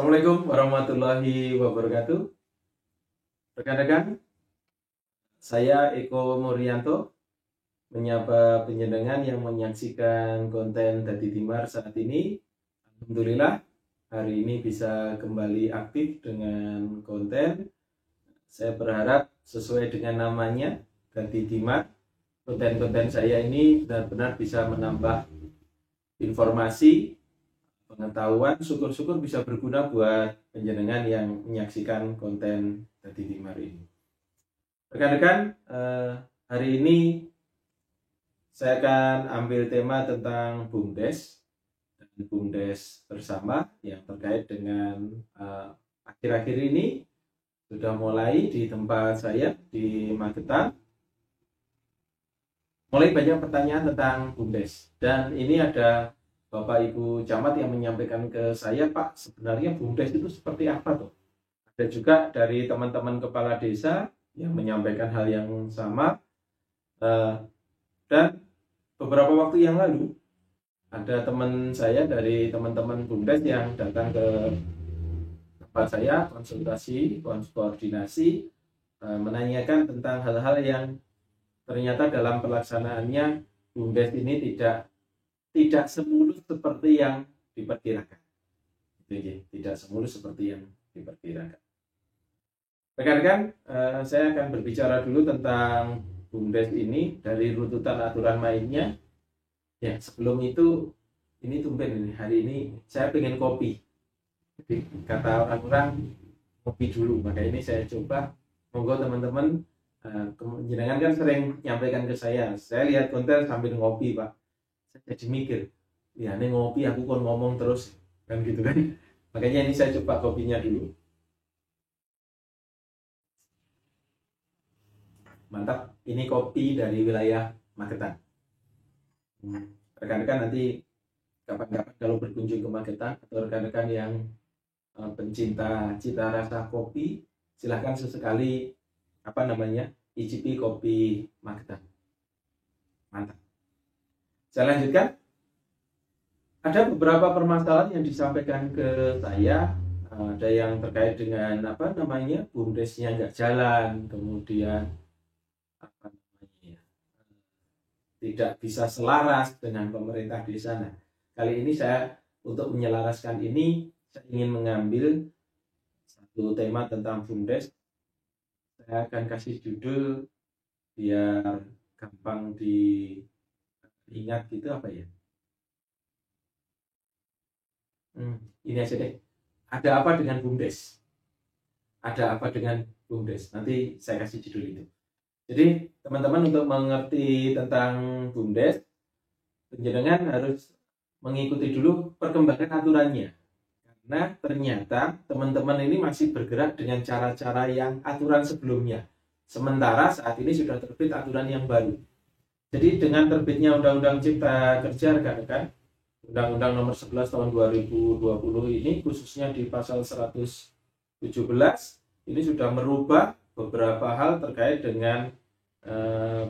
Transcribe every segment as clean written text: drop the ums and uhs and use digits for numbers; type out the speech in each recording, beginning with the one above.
Assalamualaikum warahmatullahi wabarakatuh. Rekan-rekan, saya Eko Muryanto menyapa penjenengan yang menyaksikan konten Dadi Timar saat ini. Alhamdulillah, hari ini bisa kembali aktif dengan konten. Saya berharap sesuai dengan namanya, Dadi Timar, konten-konten saya ini benar-benar bisa menambah informasi, pengetahuan, syukur-syukur bisa berguna buat penjenengan yang menyaksikan konten Dadi Timar ini. Rekan-rekan, hari ini saya akan ambil tema tentang BUMDes dan BUMDes bersama yang terkait dengan akhir-akhir ini sudah mulai di tempat saya di Magetan. Mulai banyak pertanyaan tentang BUMDes, dan ini ada Bapak Ibu Camat yang menyampaikan ke saya, Pak, sebenarnya BUMDes itu seperti apa tuh? Ada juga dari teman-teman kepala desa yang menyampaikan hal yang sama. Dan beberapa waktu yang lalu ada teman saya dari teman-teman BUMDes yang datang ke tempat saya konsultasi, koordinasi, menanyakan tentang hal-hal yang ternyata dalam pelaksanaannya BUMDes ini tidak semulus seperti yang diperkirakan. Tidak semulus seperti yang diperkirakan. Rekan-rekan, saya akan berbicara dulu tentang BUMDes ini dari runtutan aturan mainnya. Ya, sebelum itu, ini tumben ini, hari ini saya pengen kopi. Jadi kata orang-orang kopi dulu, maka ini saya coba. Monggo teman-teman, jenengan kan sering nyampaikan ke saya lihat konten sambil ngopi, Pak. Jadi mikir, ya ini ngopi aku kon ngomong terus kan gitu kan. Makanya ini saya coba kopinya dulu. Mantap, ini kopi dari wilayah Magetan. Rekan-rekan nanti kapan-kapan kalau berkunjung ke Magetan atau rekan-rekan yang pencinta cita rasa kopi, silahkan sesekali icipi kopi Magetan. Mantap. Saya lanjutkan. Ada beberapa permasalahan yang disampaikan ke saya. Ada yang terkait dengan BUMDesnya nggak jalan, kemudian tidak bisa selaras dengan pemerintah desa. Nah, kali ini saya untuk menyelaraskan ini, saya ingin mengambil satu tema tentang BUMDes. Saya akan kasih judul biar gampang diingat gitu apa ya. Ini aja deh. Ada apa dengan BUMDes? Ada apa dengan BUMDes? Nanti saya kasih judul itu. Jadi teman-teman untuk mengerti tentang BUMDes, penjenengan harus mengikuti dulu perkembangan aturannya. Karena ternyata teman-teman ini masih bergerak dengan cara-cara yang aturan sebelumnya. Sementara saat ini sudah terbit aturan yang baru. Jadi dengan terbitnya Undang-Undang Cipta Kerja, rekan-rekan, Undang-Undang Nomor 11 Tahun 2020 ini khususnya di pasal 117 ini sudah merubah beberapa hal terkait dengan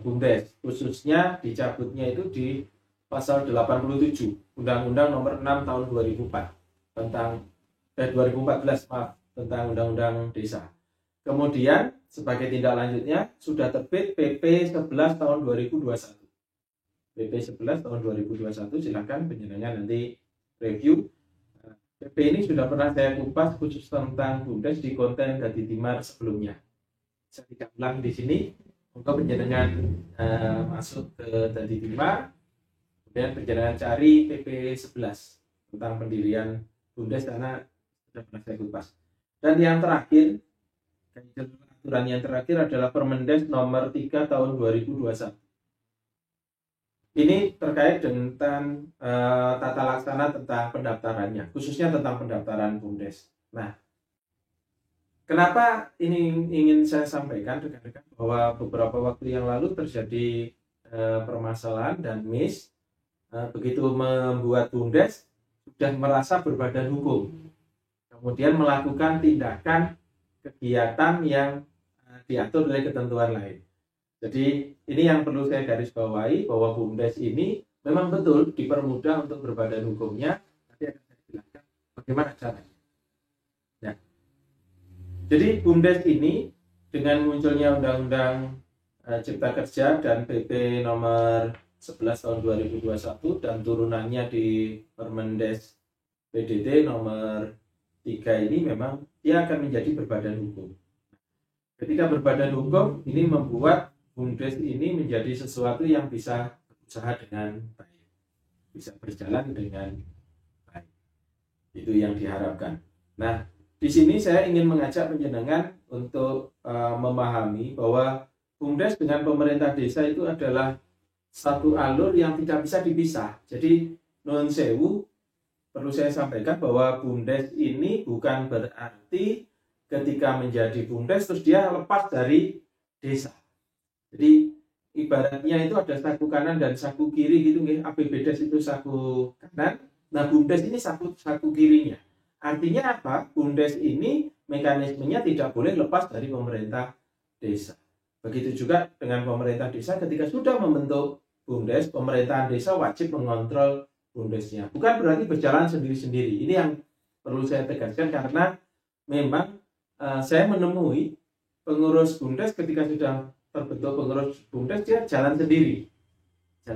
BUMDes, khususnya dicabutnya itu di pasal 87 Undang-Undang Nomor 6 Tahun 2004 tentang Undang-Undang Desa. Kemudian sebagai tindak lanjutnya sudah terbit PP 11 Tahun 2021. PP 11 tahun 2021, silakan penjenengan nanti review. PP ini sudah pernah saya kupas khusus tentang BUMDes di konten Dadi Timar sebelumnya. Saya tidak ulang di sini. Untuk penjenengan masuk ke Dadi Timar, kemudian penjenengan cari PP 11 tentang pendirian BUMDes karena sudah pernah saya kupas. Dan yang terakhir, aturan yang terakhir adalah Permendes nomor 3 tahun 2021. Ini terkait dengan tata laksana tentang pendaftarannya, khususnya tentang pendaftaran BUMDes. Nah, kenapa ini ingin saya sampaikan rekan-rekan bahwa beberapa waktu yang lalu terjadi permasalahan dan miss begitu membuat BUMDes sudah merasa berbadan hukum, kemudian melakukan tindakan kegiatan yang diatur oleh ketentuan lain. Jadi ini yang perlu saya garis bawahi bahwa BUMDes ini memang betul dipermudah untuk berbadan hukumnya. Nanti akan saya jelaskan bagaimana caranya. Jadi BUMDes ini dengan munculnya Undang-Undang Cipta Kerja dan PP nomor 11 tahun 2021 dan turunannya di Permendes PDT nomor 3 ini memang dia akan menjadi berbadan hukum. Ketika berbadan hukum ini membuat BUMDes ini menjadi sesuatu yang bisa berusaha dengan baik, bisa berjalan dengan baik. Itu yang diharapkan. Nah, di sini saya ingin mengajak panjenengan untuk memahami bahwa BUMDes dengan pemerintah desa itu adalah satu alur yang tidak bisa dipisah. Jadi nuwun sewu, perlu saya sampaikan bahwa BUMDes ini bukan berarti ketika menjadi BUMDes terus dia lepas dari desa. Jadi ibaratnya itu ada saku kanan dan saku kiri gitu nggih. APBDes itu saku kanan, nah BUMDes ini saku kirinya. Artinya apa? BUMDes ini mekanismenya tidak boleh lepas dari pemerintah desa. Begitu juga dengan pemerintah desa, ketika sudah membentuk BUMDes, pemerintahan desa wajib mengontrol BUMDesnya. Bukan berarti berjalan sendiri-sendiri. Ini yang perlu saya tegaskan karena memang saya menemui pengurus BUMDes ketika sudah terbentuk pengurus BUMDes dia jalan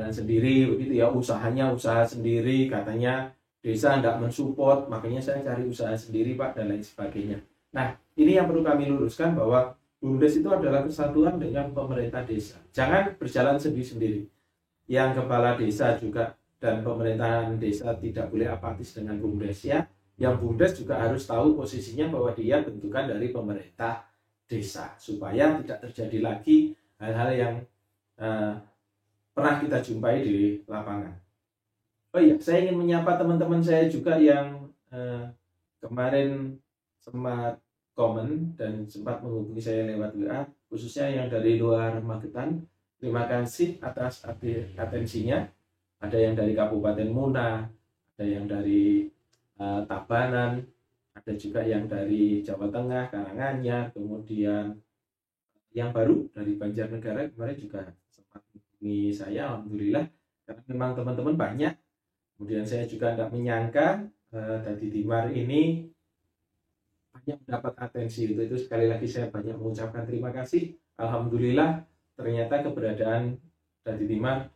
sendiri begitu ya, usahanya usaha sendiri, katanya desa tidak mensupport, makanya saya cari usaha sendiri Pak dan lain sebagainya. Nah, ini yang perlu kami luruskan bahwa BUMDes itu adalah kesatuan dengan pemerintah desa. Jangan berjalan sendiri-sendiri. Yang kepala desa juga dan pemerintahan desa tidak boleh apatis dengan BUMDes ya. Yang BUMDes juga harus tahu posisinya bahwa dia bentukan dari pemerintah desa supaya tidak terjadi lagi hal-hal yang pernah kita jumpai di lapangan. Oh iya, saya ingin menyapa teman-teman saya juga yang kemarin sempat komen dan sempat menghubungi saya lewat WA, khususnya yang dari luar Magetan. Terima kasih atas atensinya. Ada yang dari Kabupaten Muna, ada yang dari Tabanan, ada juga yang dari Jawa Tengah, Karanganyar, kemudian yang baru dari Banjarnegara kemarin juga sempat menghubungi saya, alhamdulillah, karena memang teman-teman banyak. Kemudian saya juga tidak menyangka Dadi Timar ini banyak mendapat atensi. Itu sekali lagi saya banyak mengucapkan terima kasih. Alhamdulillah ternyata keberadaan Dadi Timar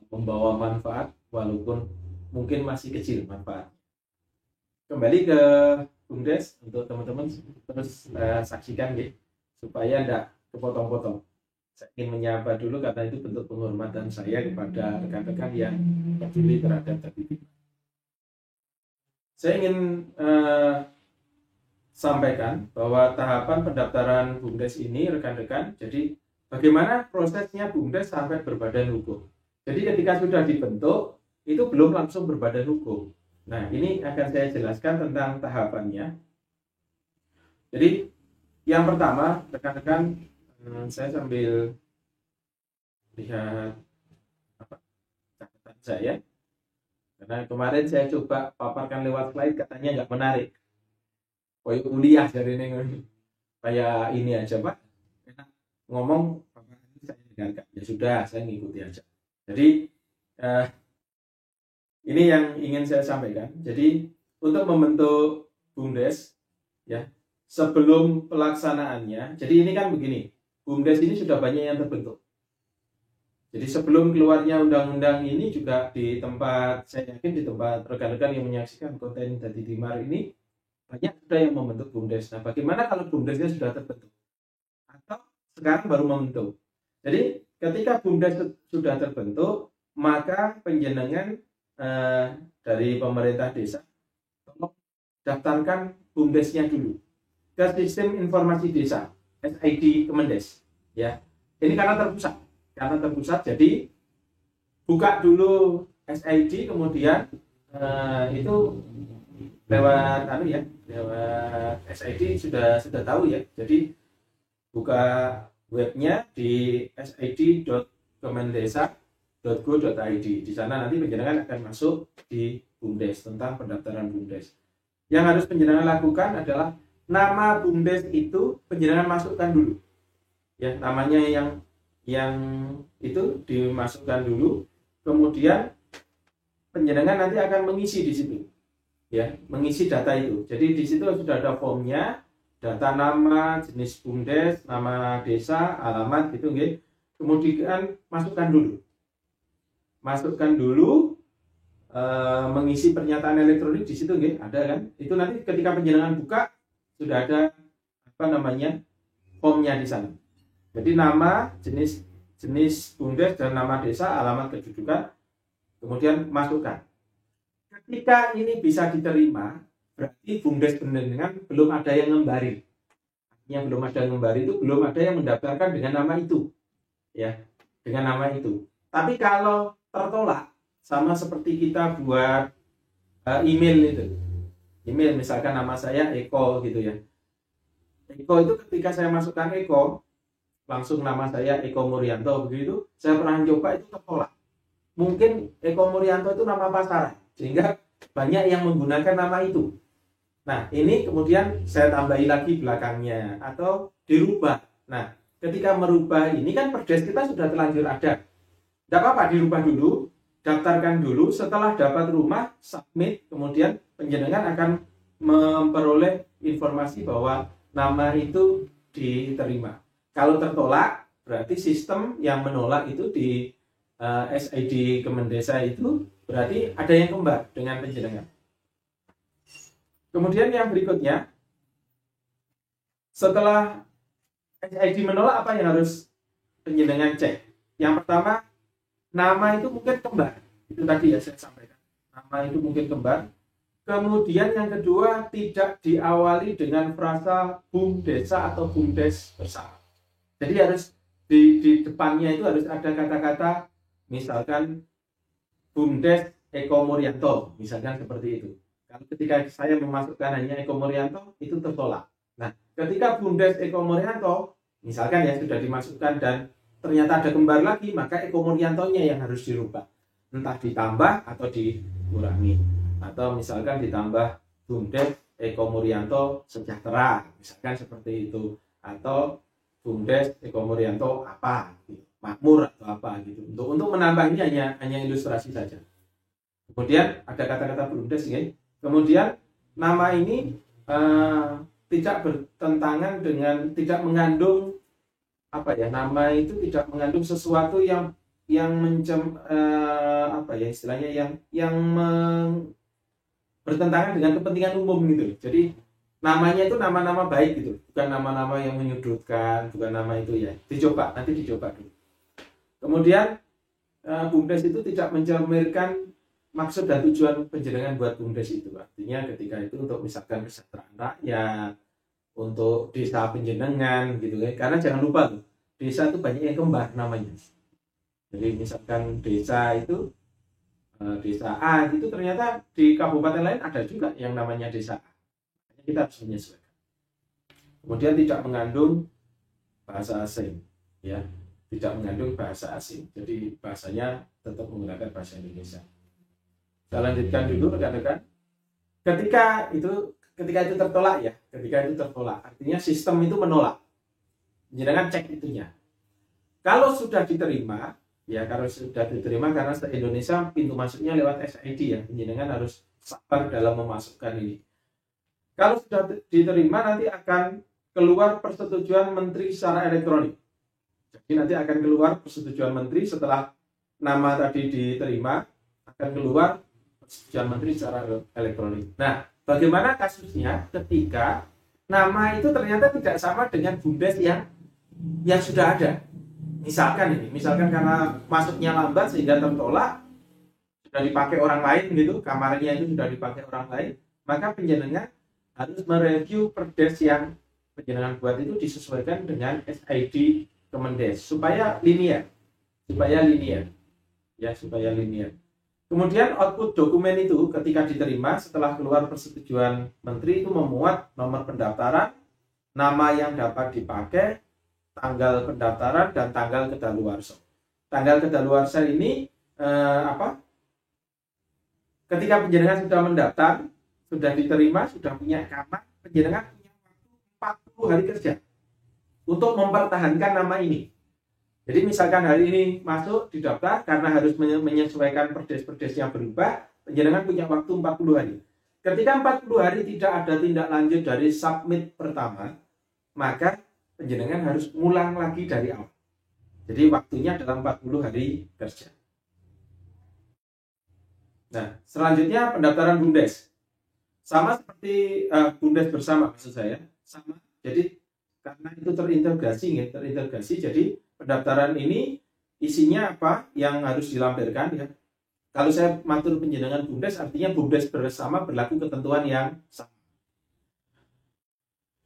membawa manfaat walaupun mungkin masih kecil manfaat. Kembali ke BUMDes untuk teman-teman terus saksikan ya, supaya tidak kepotong-potong. Saya ingin menyapa dulu karena itu bentuk penghormatan saya kepada rekan-rekan yang peduli terhadap Dadi Timar. Saya ingin sampaikan bahwa tahapan pendaftaran BUMDes ini rekan-rekan, jadi bagaimana prosesnya BUMDes sampai berbadan hukum. Jadi ketika sudah dibentuk itu belum langsung berbadan hukum. Nah, ini akan saya jelaskan tentang tahapannya. Jadi yang pertama, rekan-rekan, saya sambil lihat catatan saya, karena kemarin saya coba paparkan lewat slide, katanya nggak menarik. Kayak kuliah dari ini, kayak ini aja Pak, ngomong saya dengarkan. Ya sudah, saya ngikuti aja. Jadi ini yang ingin saya sampaikan. Jadi untuk membentuk BUMDes ya, sebelum pelaksanaannya, jadi ini kan begini, BUMDes ini sudah banyak yang terbentuk. Jadi sebelum keluarnya undang-undang ini juga di tempat, saya yakin di tempat rekan-rekan yang menyaksikan konten Dadi Timar ini banyak sudah yang membentuk BUMDes. Nah, bagaimana kalau BUMDesnya sudah terbentuk? Atau sekarang baru membentuk? Jadi ketika BUMDes sudah terbentuk, maka penjenengan dari pemerintah desa tolong daftarkan BUMDesnya dulu ke sistem informasi desa SID Kemendes ya. Ini karena terpusat jadi buka dulu SID, kemudian itu lewat lewat SID sudah tahu ya. Jadi buka webnya di sid.kemendesa.go.id. Di sana nanti penjenengan akan masuk di BUMDes, tentang pendaftaran BUMDes. Yang harus penjenengan lakukan adalah nama BUMDes itu penjenengan masukkan dulu. Ya, namanya yang itu dimasukkan dulu. Kemudian penjenengan nanti akan mengisi di situ. Ya, mengisi data itu. Jadi di situ sudah ada formnya. data nama, jenis BUMDes, nama desa, alamat gitu nggih. Kemudian masukkan dulu mengisi pernyataan elektronik di situ nggih, ada kan? Itu nanti ketika penjenengan buka sudah ada formnya di sana. Jadi nama, jenis BUMDes dan nama desa, alamat kedudukan, kemudian masukkan. Ketika ini bisa diterima, berarti BUMDes penjenengan belum ada yang ngembari. Yang belum ada yang ngembari itu belum ada yang mendaftarkan dengan nama itu. Ya, dengan nama itu. Tapi kalau tertolak, sama seperti kita buat email itu. Email misalkan nama saya Eko gitu ya. Eko itu ketika saya masukkan Eko, langsung nama saya Eko Muryanto begitu, saya pernah coba itu tertolak. Mungkin Eko Muryanto itu nama pasaran, sehingga banyak yang menggunakan nama itu. Nah, ini kemudian saya tambahi lagi belakangnya atau dirubah. Nah, ketika merubah ini kan perdes kita sudah terlanjur ada. Tidak apa-apa, dirubah dulu, daftarkan dulu, setelah dapat rumah, submit, kemudian penjenengan akan memperoleh informasi bahwa nama itu diterima. Kalau tertolak, berarti sistem yang menolak itu di SID Kemendesa itu berarti ada yang kembar dengan penjenengan. Kemudian yang berikutnya, setelah SID menolak, apa yang harus penjenengan cek? Yang pertama, nama itu mungkin kembar. Itu tadi ya saya sampaikan. Nama itu mungkin kembar. Kemudian yang kedua, tidak diawali dengan frasa BUMDesa atau BUMDes bersama. Jadi harus di depannya itu harus ada kata-kata, misalkan BUMDes Eko Muryanto, misalkan seperti itu. Kalau ketika saya memasukkan hanya Eko Muryanto, itu tertolak. Nah, ketika BUMDes Eko Muryanto, misalkan ya sudah dimasukkan dan ternyata ada kembar lagi, maka Eko Muryantonya yang harus dirubah. Entah ditambah atau dikurangi. Atau misalkan ditambah BUMDes Eko Muryanto Sejahtera, misalkan seperti itu. Atau BUMDes Eko Muryanto apa, gitu. Makmur atau apa gitu. Untuk menambah ini hanya ilustrasi saja. Kemudian ada kata-kata BUMDes ya. Kemudian nama ini tidak bertentangan dengan, tidak mengandung nama itu tidak mengandung sesuatu yang istilahnya yang bertentangan dengan kepentingan umum gitu. Jadi namanya itu nama-nama baik gitu, bukan nama-nama yang menyudutkan, bukan nama itu ya. Nanti dicoba dulu. Kemudian BUMDes itu tidak mencerminkan maksud dan tujuan penjenengan buat BUMDes itu. Artinya ketika itu untuk misalkan kesejahteraan rakyat, untuk desa penjenengan gitu ya. Karena jangan lupa tuh, desa itu banyak yang kembar namanya. Jadi misalkan desa itu desa A itu ternyata di kabupaten lain ada juga yang namanya desa A. Kita harus menyesuaikan. Kemudian tidak mengandung bahasa asing, ya, tidak mengandung bahasa asing. Jadi bahasanya tetap menggunakan bahasa Indonesia. Saya lanjutkan dulu rekan-rekan. Ketika itu tertolak ya, artinya sistem itu menolak. Jangan cek itunya. Kalau sudah diterima karena se-Indonesia pintu masuknya lewat SID ya, penjenengan harus sabar dalam memasukkan ini. Kalau sudah diterima nanti akan keluar persetujuan menteri secara elektronik. Jadi nanti akan keluar persetujuan menteri setelah nama tadi diterima, akan keluar persetujuan menteri secara elektronik. Nah, bagaimana kasusnya ketika nama itu ternyata tidak sama dengan BUMDes yang sudah ada? Misalkan karena masuknya lambat sehingga tertolak, sudah dipakai orang lain gitu, kamarnya itu sudah dipakai orang lain, maka penjenengan harus mereview perdes yang penjenengan buat itu disesuaikan dengan SID Kemendes supaya linear. Kemudian output dokumen itu ketika diterima setelah keluar persetujuan menteri itu memuat nomor pendaftaran, nama yang dapat dipakai, tanggal pendaftaran dan tanggal kedaluarsa. Tanggal kedaluarsa ini ketika penjenengan sudah mendaftar, sudah diterima, sudah punya kamar, penjenengan punya waktu 40 hari kerja untuk mempertahankan nama ini. Jadi misalkan hari ini masuk didaftar karena harus menyesuaikan perdes-perdes yang berubah, penjenengan punya waktu 40 hari. Ketika 40 hari tidak ada tindak lanjut dari submit pertama, maka penjenengan harus ngulang lagi dari awal. Jadi waktunya dalam 40 hari kerja. Nah, selanjutnya pendaftaran BUMDes. Sama seperti BUMDes bersama maksud saya, sama. Jadi karena itu terintegrasi, jadi pendaftaran ini isinya apa yang harus dilampirkan ya. Kalau saya matur penjenengan BUMDes, artinya BUMDes bersama berlaku ketentuan yang sama.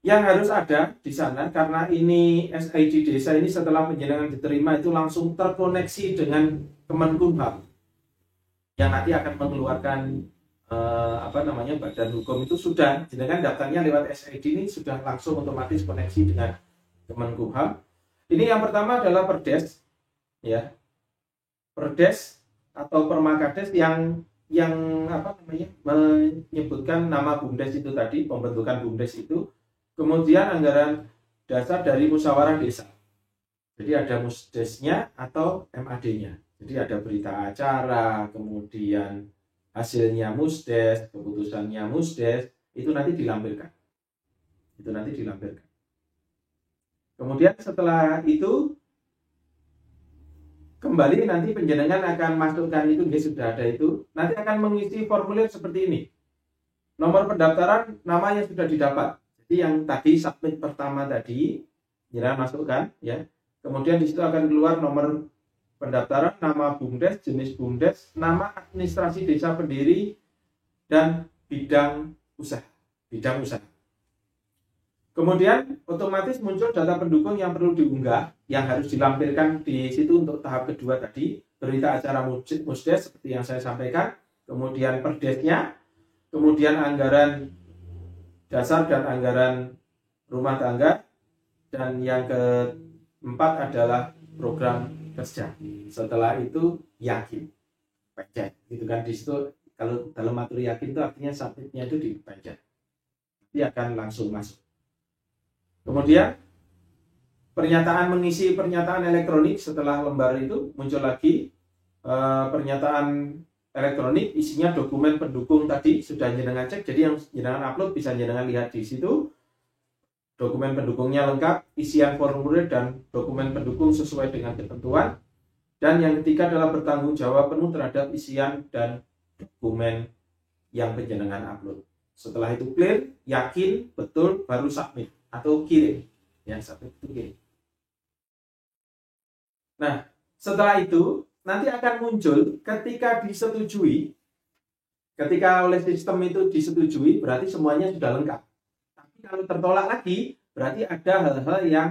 Yang harus ada di sana, karena ini SID desa ini setelah penjenengan diterima itu langsung terkoneksi dengan Kemenkumham, yang nanti akan mengeluarkan badan hukum itu sudah, jenengan daftarnya lewat SID ini sudah langsung otomatis koneksi dengan Kemenkumham. Ini yang pertama adalah Perdes, ya, Perdes atau Permakades yang menyebutkan nama BUMDes itu tadi, pembentukan BUMDes itu. Kemudian anggaran dasar dari musyawarah desa. Jadi ada musdesnya atau MAD-nya. Jadi ada berita acara, kemudian hasilnya musdes, keputusannya musdes, itu nanti dilampirkan. Kemudian setelah itu kembali nanti penjenengan akan masukkan itu, dia sudah ada itu, nanti akan mengisi formulir seperti ini. Nomor pendaftaran namanya sudah didapat. Jadi yang tadi submit pertama tadi, jenengan masukkan ya. Kemudian di situ akan keluar nomor pendaftaran, nama BUMDes, jenis BUMDes, nama administrasi desa pendiri, dan bidang usaha. Kemudian otomatis muncul data pendukung yang perlu diunggah, yang harus dilampirkan di situ untuk tahap kedua tadi, berita acara musdes seperti yang saya sampaikan, kemudian perdesnya, kemudian anggaran dasar dan anggaran rumah tangga, dan yang keempat adalah program kerja. Setelah itu yakin, pencet, gitu kan. Di situ kalau dalam materi yakin itu artinya submitnya itu dipencet, dia akan langsung masuk. Kemudian mengisi pernyataan elektronik. Setelah lembar itu muncul lagi pernyataan elektronik, isinya dokumen pendukung tadi sudah jenengan cek. Jadi yang jenengan upload bisa jenengan lihat di situ. Dokumen pendukungnya lengkap, isian formulir dan dokumen pendukung sesuai dengan ketentuan. Dan yang ketiga adalah bertanggung jawab penuh terhadap isian dan dokumen yang penjenengan upload. Setelah itu clear, yakin, betul, baru submit atau kirim. Ya, submit itu kirim. Nah, setelah itu nanti akan muncul ketika disetujui, ketika oleh sistem itu disetujui, berarti semuanya sudah lengkap. Tapi kalau tertolak lagi, berarti ada hal-hal yang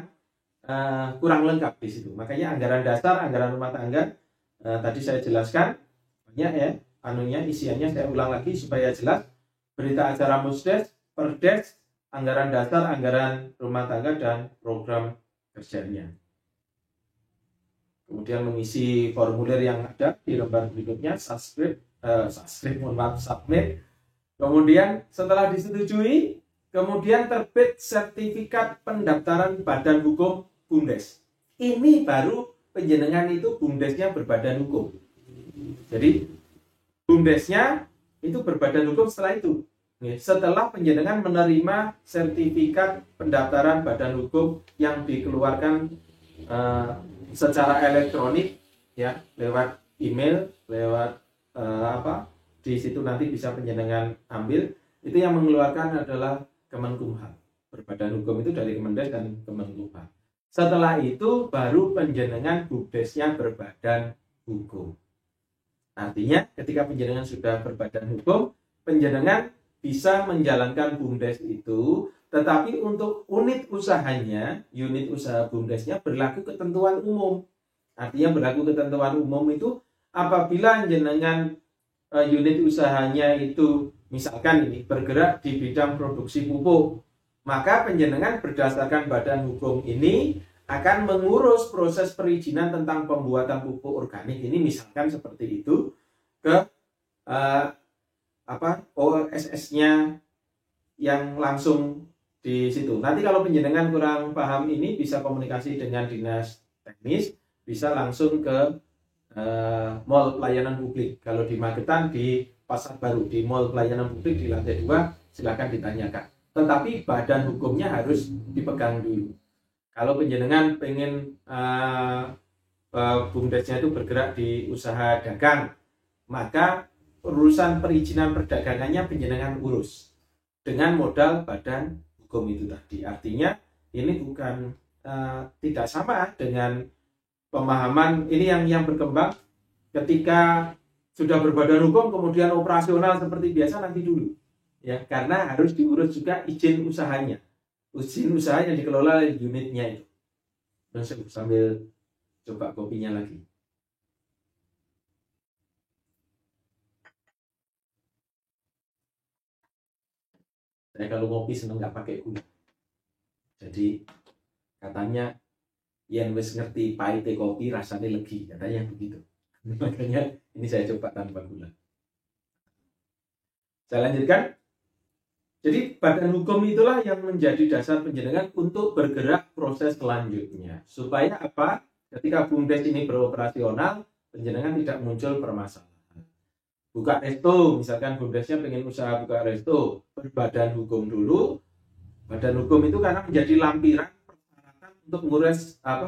kurang lengkap di situ. Makanya anggaran dasar, anggaran rumah tangga tadi saya jelaskan banyak ya, isiannya saya ulang lagi supaya jelas. Berita acara musdes, perdes, anggaran dasar, anggaran rumah tangga, dan program kerjanya. Kemudian mengisi formulir yang ada di lembar berikutnya, submit. Kemudian setelah disetujui, kemudian terbit sertifikat pendaftaran badan hukum BUMDes. Ini baru penjenengan itu BUMDesnya berbadan hukum. Jadi BUMDesnya itu berbadan hukum setelah itu. Setelah penjenengan menerima sertifikat pendaftaran badan hukum yang dikeluarkan secara elektronik ya, lewat email, lewat di situ nanti bisa penjenengan ambil. Itu yang mengeluarkan adalah Kemenkumham. Berbadan hukum itu dari Kemendes dan Kemenkumham. Setelah itu baru penjenengan BUMDesnya berbadan hukum. Artinya ketika penjenengan sudah berbadan hukum, penjenengan bisa menjalankan BUMDes itu, tetapi untuk unit usahanya, unit usaha BUMDesnya berlaku ketentuan umum. Artinya berlaku ketentuan umum itu apabila jenengan unit usahanya itu misalkan ini bergerak di bidang produksi pupuk, maka penjenengan berdasarkan badan hukum ini akan mengurus proses perizinan tentang pembuatan pupuk organik ini, misalkan seperti itu, ke OSS-nya yang langsung di situ. Nanti kalau penjenengan kurang paham ini bisa komunikasi dengan dinas teknis, bisa langsung ke mall pelayanan publik. Kalau di Magetan di pasar baru di mall pelayanan publik di lantai 2, silakan ditanyakan. Tetapi badan hukumnya harus dipegang dulu. Kalau penjenengan pengen BUMDesnya itu bergerak di usaha dagang, maka urusan perizinan perdagangannya penjenengan urus dengan modal badan hukum itu tadi. Artinya ini bukan tidak sama dengan pemahaman ini yang berkembang ketika sudah berbadan hukum kemudian operasional seperti biasa nanti dulu. Ya, karena harus diurus juga izin usahanya. Izin usaha yang dikelola oleh unitnya itu. Dan sambil coba kopinya lagi. Saya kalau ngopi seneng nggak pakai gula. Jadi katanya yang wis ngerti pahitnya kopi rasanya legi, katanya begitu. Makanya ini saya coba tanpa gula. Saya lanjutkan. Jadi badan hukum itulah yang menjadi dasar penjenengan untuk bergerak proses selanjutnya. Supaya apa? Ketika BUMDes ini beroperasional, penjenengan tidak muncul permasalahan. Buka resto, misalkan BUMDesnya pengen usaha buka resto, berbadan hukum dulu. Badan hukum itu karena menjadi lampiran persyaratan untuk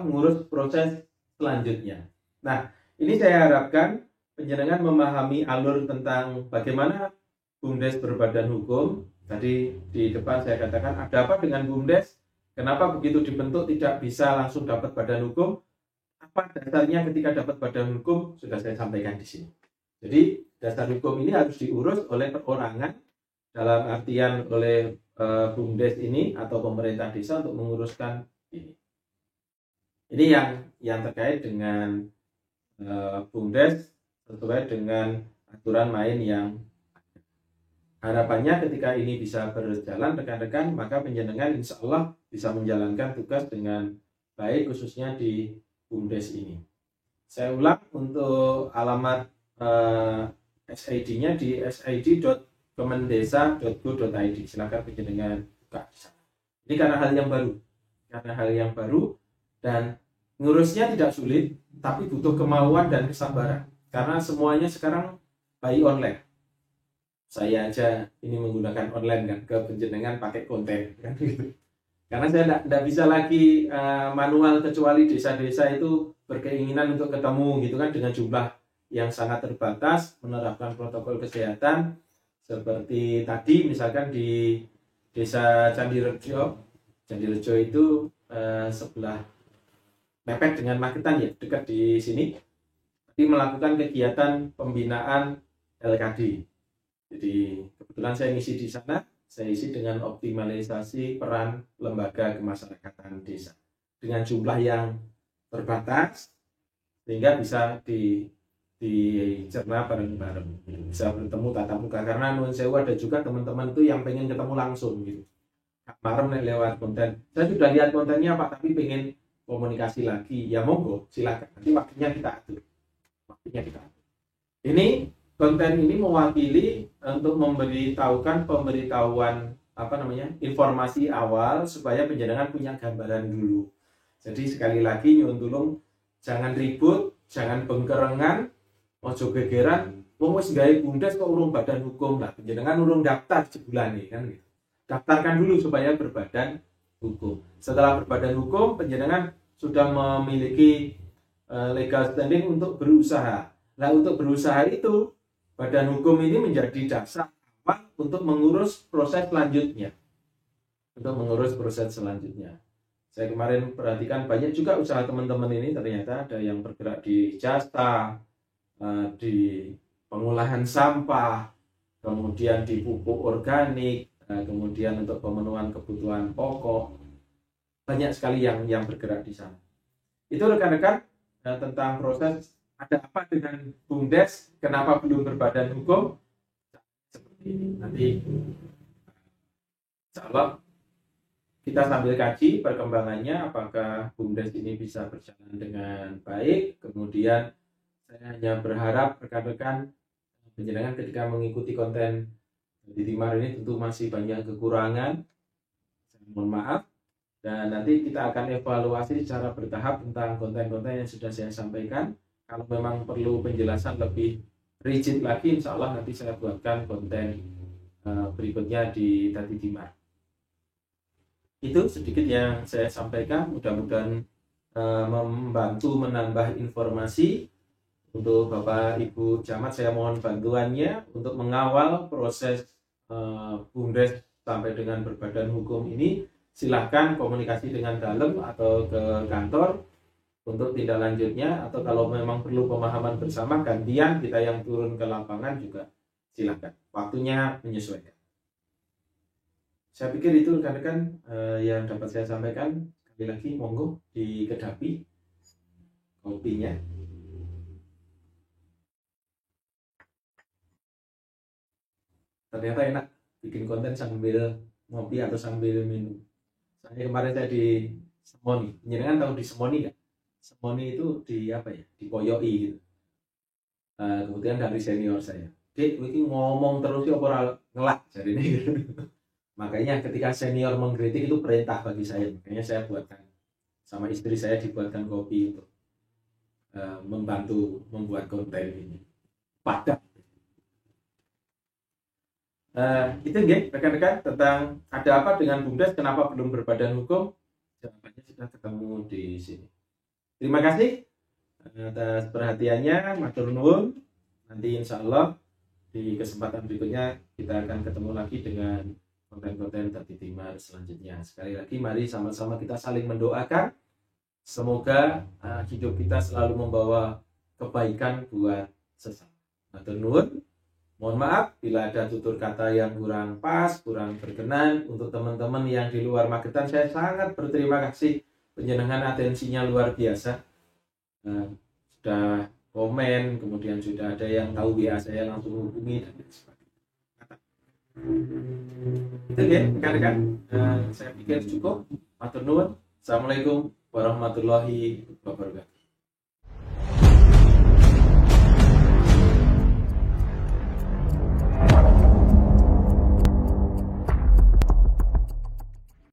mengurus proses selanjutnya. Nah, ini saya harapkan penjenengan memahami alur tentang bagaimana BUMDes berbadan hukum. Tadi di depan saya katakan ada apa dengan BUMDes, kenapa begitu dibentuk tidak bisa langsung dapat badan hukum, apa dasarnya ketika dapat badan hukum, sudah saya sampaikan di sini. Jadi dasar hukum ini harus diurus oleh perorangan, dalam artian oleh BUMDes ini atau pemerintah desa untuk menguruskan ini. Ini yang terkait dengan BUMDes sesuai dengan aturan main yang harapannya ketika ini bisa berjalan rekan-rekan, maka penjenengan insya Allah bisa menjalankan tugas dengan baik khususnya di BUMDes ini. Saya ulang untuk alamat SID-nya di sid.kemendesa.go.id. Silakan penjenengan buka di sana. Ini karena hal yang baru dan ngurusnya tidak sulit, tapi butuh kemauan dan kesabaran. Karena semuanya sekarang by online. Saya aja ini menggunakan online kan, ke penjenengan pakai konten kan gitu. Karena saya tidak bisa lagi manual, kecuali desa-desa itu berkeinginan untuk ketemu gitu kan, dengan jumlah yang sangat terbatas, menerapkan protokol kesehatan seperti tadi misalkan di desa Candirejo itu sebelah mepet dengan Magetan ya, dekat di sini, tadi melakukan kegiatan pembinaan LKD. Jadi kebetulan saya ngisi di sana, saya isi dengan optimalisasi peran lembaga kemasyarakatan desa dengan jumlah yang terbatas sehingga bisa dicerna bareng-bareng, bisa bertemu tatap muka. Karena nun sewu ada juga teman-teman itu yang pengen ketemu langsung gitu. Marem lewat konten. Saya sudah lihat kontennya Pak, tapi pengen komunikasi lagi. Ya monggo, silakan. Nanti waktunya kita atur. Ini konten ini mewakili untuk memberitahukan pemberitahuan informasi awal supaya penjenengan punya gambaran dulu. Jadi sekali lagi nyuwun tulung jangan ribut, jangan bengkerengan, ojo gegeran. Wong wis gawe BUMDes kok urung badan hukum lah, penjenengan urung daftar sebulan nih kan gitu. Daftarkan dulu supaya berbadan hukum. Setelah berbadan hukum, penjenengan sudah memiliki legal standing untuk berusaha. Nah, untuk berusaha itu badan hukum ini menjadi dasar awal untuk mengurus proses selanjutnya. Saya kemarin perhatikan banyak juga usaha teman-teman ini, ternyata ada yang bergerak di jasa, di pengolahan sampah, kemudian di pupuk organik, kemudian untuk pemenuhan kebutuhan pokok. Banyak sekali yang bergerak di sana. Itu rekan-rekan tentang proses. Ada apa dengan BUMDes? Kenapa belum berbadan hukum? Seperti ini. Nanti insya Allah kita sambil kaji perkembangannya, apakah BUMDes ini bisa berjalan dengan baik. Kemudian saya hanya berharap rekan-rekan penjenengan ketika mengikuti konten di Timar ini tentu masih banyak kekurangan. Saya mohon maaf. Dan nanti kita akan evaluasi secara bertahap tentang konten-konten yang sudah saya sampaikan. Kalau memang perlu penjelasan lebih rigid lagi, insya Allah nanti saya buatkan konten berikutnya di Dadi Dimar. Itu sedikit yang saya sampaikan, mudah-mudahan membantu menambah informasi. Untuk Bapak Ibu Camat, saya mohon bantuannya untuk mengawal proses BUMDes sampai dengan berbadan hukum ini. Silahkan komunikasi dengan dalam atau ke kantor untuk tindak lanjutnya, atau kalau memang perlu pemahaman bersama gantian kita yang turun ke lapangan juga silahkan, waktunya menyesuaikan. Saya pikir itu rekan-rekan yang dapat saya sampaikan. Sekali lagi monggo dikedapi kopinya. Ternyata enak bikin konten sambil ngopi atau sambil minum. Saya kemarin saya di Semoni, jenengan tahu di Semoni nggak? Semoni itu di apa ya? Dipoyoki gitu. Kemudian dari senior saya, Dek, ini ngomong terus ya apa ngelak jadi ini. Makanya ketika senior mengkritik itu perintah bagi saya. Makanya saya buatkan sama istri saya, dibuatkan kopi untuk membantu membuat konten ini. Padat. Itu ya rekan-rekan tentang ada apa dengan BUMDes, kenapa belum berbadan hukum, jawabannya sudah ketemu di sini. Terima kasih atas perhatiannya, matur nuwun. Nanti insya Allah di kesempatan berikutnya kita akan ketemu lagi dengan konten-konten Dadi Dimar selanjutnya. Sekali lagi mari sama-sama kita saling mendoakan, semoga hidup kita selalu membawa kebaikan buat sesama. Matur nuwun. Mohon maaf bila ada tutur kata yang kurang pas, kurang berkenan. Untuk teman-teman yang di luar Magetan, saya sangat berterima kasih, penjenengan atensinya luar biasa. Sudah komen, kemudian sudah ada yang tahu WA saya langsung hubungi dan sebagainya. Itu ya rekan-rekan, saya pikir cukup. Matur nuwun. Assalamualaikum warahmatullahi wabarakatuh.